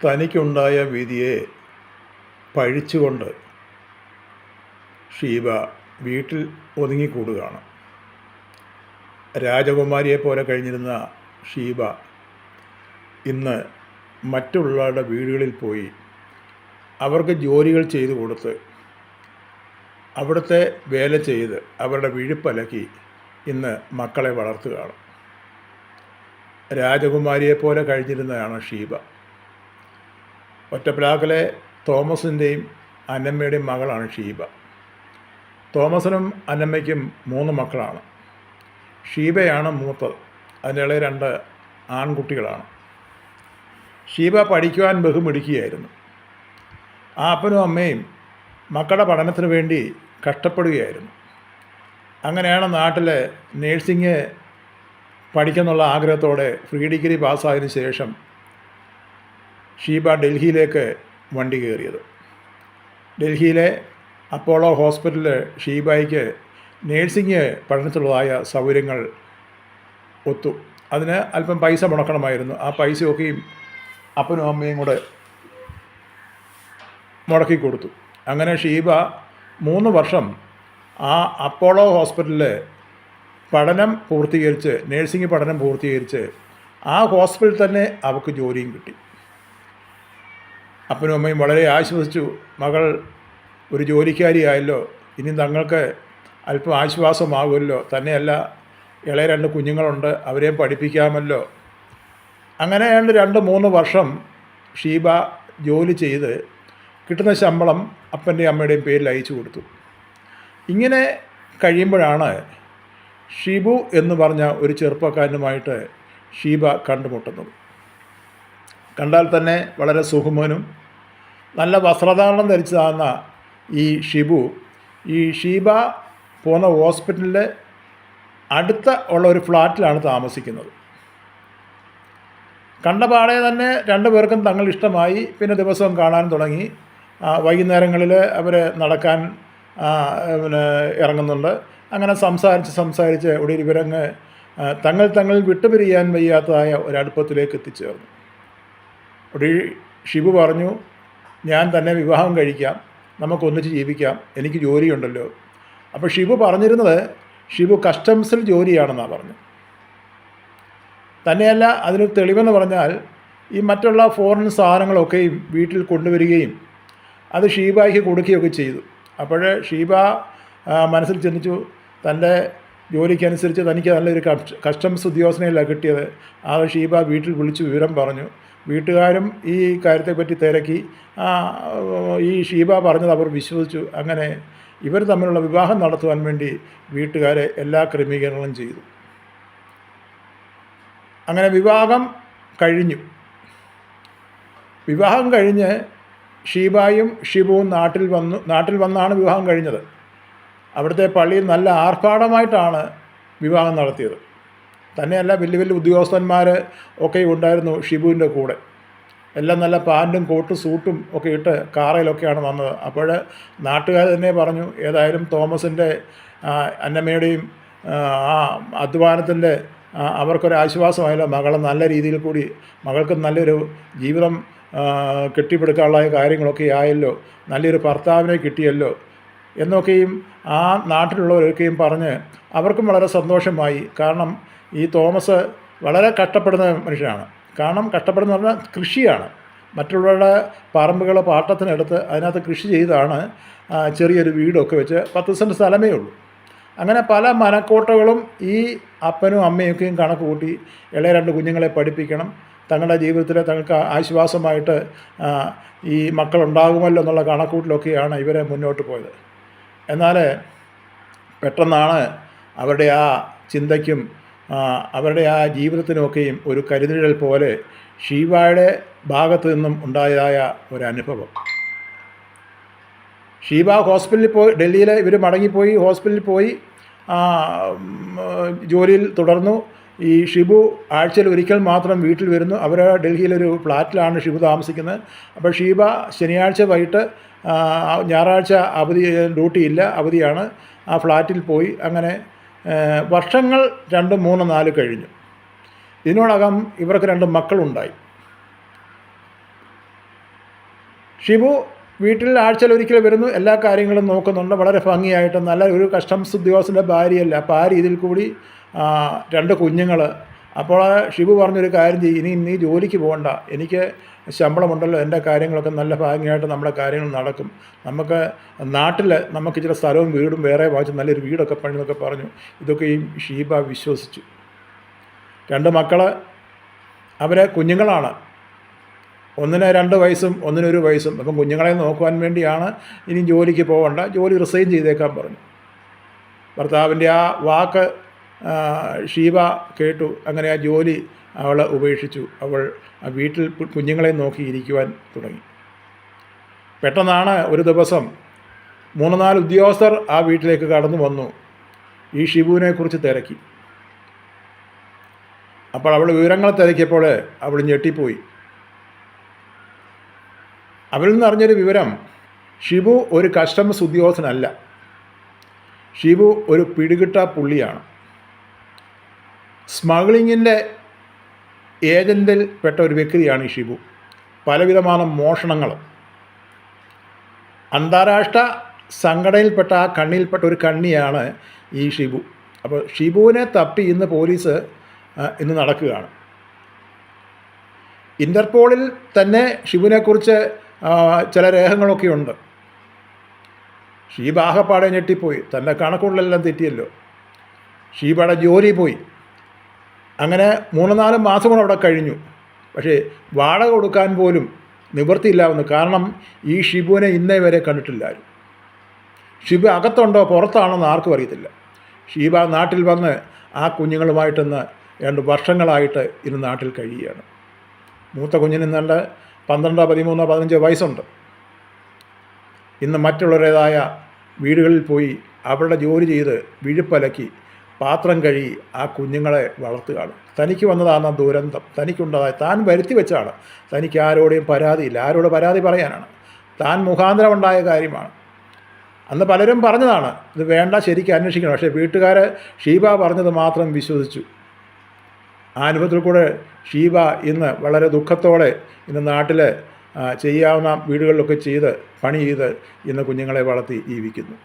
തനിക്കുണ്ടായ വിധിയെ പഴിച്ചുകൊണ്ട് ഷീബ വീട്ടിൽ ഒതുങ്ങിക്കൂടുകയാണ്. രാജകുമാരിയെപ്പോലെ കഴിഞ്ഞിരുന്ന ഷീബ ഇന്ന് മറ്റുള്ളവരുടെ വീടുകളിൽ പോയി അവർക്ക് ജോലികൾ ചെയ്തു കൊടുത്ത് അവിടുത്തെ വേല ചെയ്ത് അവരുടെ വിഴുപ്പലക്കി ഇന്ന് മക്കളെ വളർത്തുകയാണ്. രാജകുമാരിയെപ്പോലെ കഴിഞ്ഞിരുന്നതാണ് ഷീബ. ഒറ്റപ്ലാക്കിലെ തോമസിൻ്റെയും അന്നമ്മയുടെയും മകളാണ് ഷീബ. തോമസിനും അന്നമ്മയ്ക്കും 3 മക്കളാണ്. ഷീബയാണ് മൂത്തത്. അതിനിടെ 2 ആൺകുട്ടികളാണ്. ഷീബ പഠിക്കുവാൻ ബഹുമിടുക്കിയായിരുന്നു. ആ അപ്പനും അമ്മയും മക്കളുടെ പഠനത്തിന് വേണ്ടി കഷ്ടപ്പെടുകയായിരുന്നു. അങ്ങനെയാണ് നാട്ടിൽ നേഴ്സിംഗ് പഠിക്കുന്നുള്ള ആഗ്രഹത്തോടെ ഫ്രീ ഡിഗ്രി പാസ്സായതിനു ശേഷം ഷീബ ഡൽഹിയിലേക്ക് വണ്ടി കയറിയത്. ഡൽഹിയിലെ അപ്പോളോ ഹോസ്പിറ്റലിൽ ഷീബയ്ക്ക് നേഴ്സിംഗ് പഠനത്തിലുള്ളതായ സൗകര്യങ്ങൾ ഒത്തു. അതിന് അല്പം പൈസ മുടക്കണമായിരുന്നു. ആ പൈസയൊക്കെയും അപ്പനും അമ്മയും കൂടെ മുടക്കി കൊടുത്തു. അങ്ങനെ ഷീബ 3 വർഷം ആ അപ്പോളോ ഹോസ്പിറ്റലിൽ പഠനം പൂർത്തീകരിച്ച്, നേഴ്സിംഗ് പഠനം പൂർത്തീകരിച്ച് ആ ഹോസ്പിറ്റലിൽ തന്നെ അവൾക്ക് ജോലിയും കിട്ടി. അപ്പനും അമ്മയും വളരെ ആശ്വസിച്ചു. മകൾ ഒരു ജോലിക്കാരിയായല്ലോ, ഇനി തങ്ങൾക്ക് അല്പം ആശ്വാസമാകുമല്ലോ, തന്നെയല്ല ഇളയ 2 കുഞ്ഞുങ്ങളുണ്ട്, അവരെയും പഠിപ്പിക്കാമല്ലോ. അങ്ങനെ 2-3 വർഷം ഷീബ ജോലി ചെയ്ത് കിട്ടുന്ന ശമ്പളം അപ്പൻ്റെയും അമ്മയുടെയും പേരിൽ അയച്ചു കൊടുത്തു. ഇങ്ങനെ കഴിയുമ്പോഴാണ് ഷിബു എന്ന് പറഞ്ഞ ഒരു ചെറുപ്പക്കാരനുമായിട്ട് ഷീബ കണ്ടുമുട്ടുന്നത്. കണ്ടാൽ തന്നെ വളരെ സുഖമനും നല്ല വസ്ത്രധാരണം ധരിച്ചതാകുന്ന ഈ ഷിബു ഈ ഷീബ പോകുന്ന ഹോസ്പിറ്റലിൻ്റെ അടുത്ത ഉള്ള ഒരു ഫ്ലാറ്റിലാണ് താമസിക്കുന്നത്. കണ്ടപാടെ തന്നെ 2 പേർക്കും തങ്ങൾ ഇഷ്ടമായി. പിന്നെ ദിവസവും കാണാൻ തുടങ്ങി. വൈകുന്നേരങ്ങളിൽ അവർ നടക്കാൻ ഇറങ്ങുന്നുണ്ട്. അങ്ങനെ സംസാരിച്ച് ഒടുവിൽ ഇവരങ്ങ് തങ്ങൾ വിട്ടുപിരിയാൻ വയ്യാത്തതായ ഒരടുപ്പത്തിലേക്ക് എത്തിച്ചേർന്നു. ഒടുവിൽ ഷിബു പറഞ്ഞു, ഞാൻ തന്നെ വിവാഹം കഴിക്കാം, നമുക്കൊന്നിച്ച് ജീവിക്കാം, എനിക്ക് ജോലിയുണ്ടല്ലോ. അപ്പോൾ ഷിബു പറഞ്ഞിരുന്നത് ഷിബു കസ്റ്റംസിൽ ജോലിയാണെന്നാണ് പറഞ്ഞു. തന്നെയല്ല, അതിന് തെളിവെന്ന് പറഞ്ഞാൽ ഈ മറ്റുള്ള ഫോറിൻ സാധനങ്ങളൊക്കെയും വീട്ടിൽ കൊണ്ടുവരികയും അത് ഷീബയ്ക്ക് കൊടുക്കുകയൊക്കെ ചെയ്തു. അപ്പോൾ ഷീബ മനസ്സിൽ ചിന്തിച്ചു, തൻ്റെ ജോലിക്കനുസരിച്ച് തനിക്ക് നല്ലൊരു കസ്റ്റംസ് ഉദ്യോഗസ്ഥനെയല്ല കിട്ടിയത്. ആ ഷീബ വീട്ടിൽ വിളിച്ച് വിവരം പറഞ്ഞു. വീട്ടുകാരും ഈ കാര്യത്തെപ്പറ്റി തിരക്കി. ഈ ഷീബ പറഞ്ഞത് അവർ വിശ്വസിച്ചു. അങ്ങനെ ഇവർ തമ്മിലുള്ള വിവാഹം നടത്തുവാൻ വേണ്ടി വീട്ടുകാരെ എല്ലാ ക്രമീകരണങ്ങളും ചെയ്തു. അങ്ങനെ വിവാഹം കഴിഞ്ഞു. വിവാഹം കഴിഞ്ഞ് ഷീബയും ഷിബുവും നാട്ടിൽ വന്നാണ് വിവാഹം കഴിഞ്ഞത്. അവിടുത്തെ പള്ളിയിൽ നല്ല ആർഭാടമായിട്ടാണ് വിവാഹം നടത്തിയത്. തന്നെയല്ല, വലിയ വലിയ ഉദ്യോഗസ്ഥന്മാർ ഒക്കെ ഉണ്ടായിരുന്നു ഷിബുവിൻ്റെ കൂടെ. എല്ലാം നല്ല പാൻറ്റും കോട്ടും സൂട്ടും ഒക്കെ ഇട്ട് കാറയിലൊക്കെയാണ് വന്നത്. അപ്പോൾ നാട്ടുകാർ തന്നെ പറഞ്ഞു, ഏതായാലും തോമസിൻ്റെ അന്നമ്മയുടെയും ആ അധ്വാനത്തിൻ്റെ അവർക്കൊരാശ്വാസമായല്ലോ, മകളെ നല്ല രീതിയിൽ കൂടി മകൾക്ക് നല്ലൊരു ജീവിതം കെട്ടിപ്പടുക്കാനുള്ള കാര്യങ്ങളൊക്കെ ആയല്ലോ, നല്ലൊരു ഭർത്താവിനെ കിട്ടിയല്ലോ എന്നൊക്കെയും ആ നാട്ടിലുള്ളവരൊക്കെയും പറഞ്ഞ് അവർക്കും വളരെ സന്തോഷമായി. കാരണം ഈ തോമസ് വളരെ കഷ്ടപ്പെടുന്ന മനുഷ്യനാണ്. കാരണം കഷ്ടപ്പെടുന്ന പറഞ്ഞാൽ കൃഷിയാണ്. മറ്റുള്ളവരുടെ പറമ്പുകൾ പാട്ടത്തിനെടുത്ത് അതിനകത്ത് കൃഷി ചെയ്താണ് ചെറിയൊരു വീടൊക്കെ വെച്ച് 10 സെൻറ്റ് സ്ഥലമേ ഉള്ളൂ. അങ്ങനെ പല മനക്കോട്ടകളും ഈ അപ്പനും അമ്മയൊക്കെയും കണക്ക് കൂട്ടി ഇളയ 2 കുഞ്ഞുങ്ങളെ പഠിപ്പിക്കണം, തങ്ങളുടെ ജീവിതത്തിൽ തങ്ങൾക്ക് ആശ്വാസമായിട്ട് ഈ മക്കളുണ്ടാകുമല്ലോ എന്നുള്ള കണക്കൂട്ടിലൊക്കെയാണ് ഇവരെ മുന്നോട്ട് പോയത്. എന്നാൽ പെട്ടെന്നാണ് അവരുടെ ആ ചിന്തയ്ക്കും അവരുടെ ആ ജീവിതത്തിനുമൊക്കെയും ഒരു കരുതൽ പോലെ ഷീബയുടെ ഭാഗത്തു നിന്നും ഉണ്ടായതായ ഒരനുഭവം. ഷീബ ഹോസ്പിറ്റലിൽ പോയി, ഡൽഹിയിൽ ഇവർ മടങ്ങിപ്പോയി ഹോസ്പിറ്റലിൽ പോയി ജോലിയിൽ തുടർന്നു. ഈ ഷിബു ആഴ്ചയിൽ ഒരിക്കൽ മാത്രം വീട്ടിൽ വരുന്നു. അവർ ഡൽഹിയിലൊരു ഫ്ലാറ്റിലാണ് ഷിബു താമസിക്കുന്നത്. അപ്പോൾ ഷീബ ശനിയാഴ്ച വൈകിട്ട്, ഞായറാഴ്ച അവധി, ഡ്യൂട്ടിയില്ല, അവധിയാണ്, ആ ഫ്ലാറ്റിൽ പോയി. അങ്ങനെ വർഷങ്ങൾ 2, 3, 4 കഴിഞ്ഞു. ഇതിനോടകം ഇവർക്ക് 2 മക്കളുണ്ടായി. ഷിബു വീട്ടിൽ ആഴ്ചയിൽ ഒരിക്കൽ വരുന്നു, എല്ലാ കാര്യങ്ങളും നോക്കുന്നുണ്ട്, വളരെ ഭംഗിയായിട്ട്. നല്ല ഒരു കസ്റ്റംസ് ഉദ്യോഗസ്ഥൻ്റെ ഭാര്യയല്ല, അപ്പോൾ ആ രീതിയിൽ കൂടി 2 കുഞ്ഞുങ്ങൾ. അപ്പോൾ ഷിബു പറഞ്ഞൊരു കാര്യം ചെയ്യും, ഇനി നീ ജോലിക്ക് പോകണ്ട, എനിക്ക് ശമ്പളമുണ്ടല്ലോ, എൻ്റെ കാര്യങ്ങളൊക്കെ നല്ല ഭംഗിയായിട്ട് നമ്മുടെ കാര്യങ്ങൾ നടക്കും, നമുക്ക് നാട്ടിൽ നമുക്ക് ചില സ്ഥലവും വീടും വേറെ വാങ്ങിച്ച് നല്ലൊരു വീടൊക്കെ പണിന്നൊക്കെ പറഞ്ഞു. ഇതൊക്കെ ഈ ഷീബ വിശ്വസിച്ചു. 2 മക്കൾ, അവരെ കുഞ്ഞുങ്ങളാണ്, ഒന്നിന് 2 വയസ്സും ഒന്നിന് 1 വയസ്സും. അപ്പം കുഞ്ഞുങ്ങളെ നോക്കുവാൻ വേണ്ടിയാണ് ഇനി ജോലിക്ക് പോകണ്ട, ജോലി റിസൈൻ ചെയ്തേക്കാൻ പറഞ്ഞു. ഭർത്താവിൻ്റെ ആ വാക്ക് ഷീബ കേട്ടു. അങ്ങനെ ആ ജോലി അവൾ ഉപേക്ഷിച്ചു. അവൾ ആ വീട്ടിൽ കുഞ്ഞുങ്ങളെ നോക്കിയിരിക്കുവാൻ തുടങ്ങി. പെട്ടെന്നാണ് ഒരു ദിവസം 3-4 ഉദ്യോഗസ്ഥർ ആ വീട്ടിലേക്ക് കടന്നു വന്നു. ഈ ഷിബുവിനെക്കുറിച്ച് തിരക്കി. അപ്പോൾ അവൾ വിവരങ്ങൾ തിരക്കിയപ്പോൾ അവൾ ഞെട്ടിപ്പോയി. അവരിൽ നിന്ന് അറിഞ്ഞൊരു വിവരം, ഷിബു ഒരു കസ്റ്റംസ് ഉദ്യോഗസ്ഥനല്ല, ഷിബു ഒരു പിടികിട്ട പുള്ളിയാണ്. സ്മഗ്ലിങ്ങിൻ്റെ ഏജൻറ്റിൽ പെട്ട ഒരു വ്യക്തിയാണ് ഈ ഷിബു. പലവിധமான മോഷണങ്ങൾ, അന്താരാഷ്ട്ര സംഘടനയിൽപ്പെട്ട ആ കണ്ണിയിൽപ്പെട്ട ഒരു കണ്ണിയാണ് ഈ ഷിബു. അപ്പോൾ ഷിബുവിനെ തപ്പി ഇന്ന് പോലീസ് ഇന്ന് നടക്കുകയാണ്. ഇൻ്റർപോളിൽ തന്നെ ഷിബുവിനെക്കുറിച്ച് ചില രേഖകളൊക്കെ ഉണ്ട്. ഷീബ ആകപ്പാടെ ഞെട്ടിപ്പോയി. തൻ്റെ കണക്കുകളിലെല്ലാം തെറ്റിയല്ലോ. ഷീബയുടെ ജോലി പോയി. അങ്ങനെ 3-4 മാസം കൂടെ അവിടെ കഴിഞ്ഞു. പക്ഷേ വാടക കൊടുക്കാൻ പോലും നിവൃത്തിയില്ലാവുന്നു. കാരണം ഈ ഷിബുവിനെ ഇന്നേ വരെ കണ്ടിട്ടില്ലായിരുന്നു. ഷിബു അകത്തുണ്ടോ പുറത്താണോന്ന് ആർക്കും അറിയത്തില്ല. ഷീബ നാട്ടിൽ വന്ന് ആ കുഞ്ഞുങ്ങളുമായിട്ടിന്ന് 2 വർഷങ്ങളായിട്ട് ഇന്ന് നാട്ടിൽ കഴിയുകയാണ്. മൂത്ത കുഞ്ഞിന് ഇന്നുണ്ട് 12, 13, 15 വയസ്സുണ്ട്. ഇന്ന് മറ്റുള്ളവരുടേതായ വീടുകളിൽ പോയി അവരുടെ ജോലി ചെയ്ത് വിഴുപ്പലക്കി പാത്രം കഴുകി ആ കുഞ്ഞുങ്ങളെ വളർത്തുകയാണ്. തനിക്ക് വന്നതാണ് ദുരന്തം, തനിക്കുണ്ടായ താൻ വരുത്തി വെച്ചാണ്. തനിക്ക് ആരോടെയും പരാതിയില്ല. ആരോട് പരാതി പറയാനാണ്? താൻ മുഖാന്തരമുണ്ടായ കാര്യമാണ്. അന്ന് പലരും പറഞ്ഞതാണ് ഇത് വേണ്ട, ശരിക്കും അന്വേഷിക്കണം. പക്ഷേ വീട്ടുകാർ ഷീബ പറഞ്ഞത് മാത്രം വിശ്വസിച്ചു. ആ അനുഭവത്തിൽ കൂടെ ഷീബ ഇന്ന് വളരെ ദുഃഖത്തോടെ ഇന്ന് നാട്ടിൽ ചെയ്യാവുന്ന വീടുകളിലൊക്കെ ചെയ്ത് പണി ചെയ്ത് ഇന്ന് കുഞ്ഞുങ്ങളെ വളർത്തി ജീവിക്കുന്നു.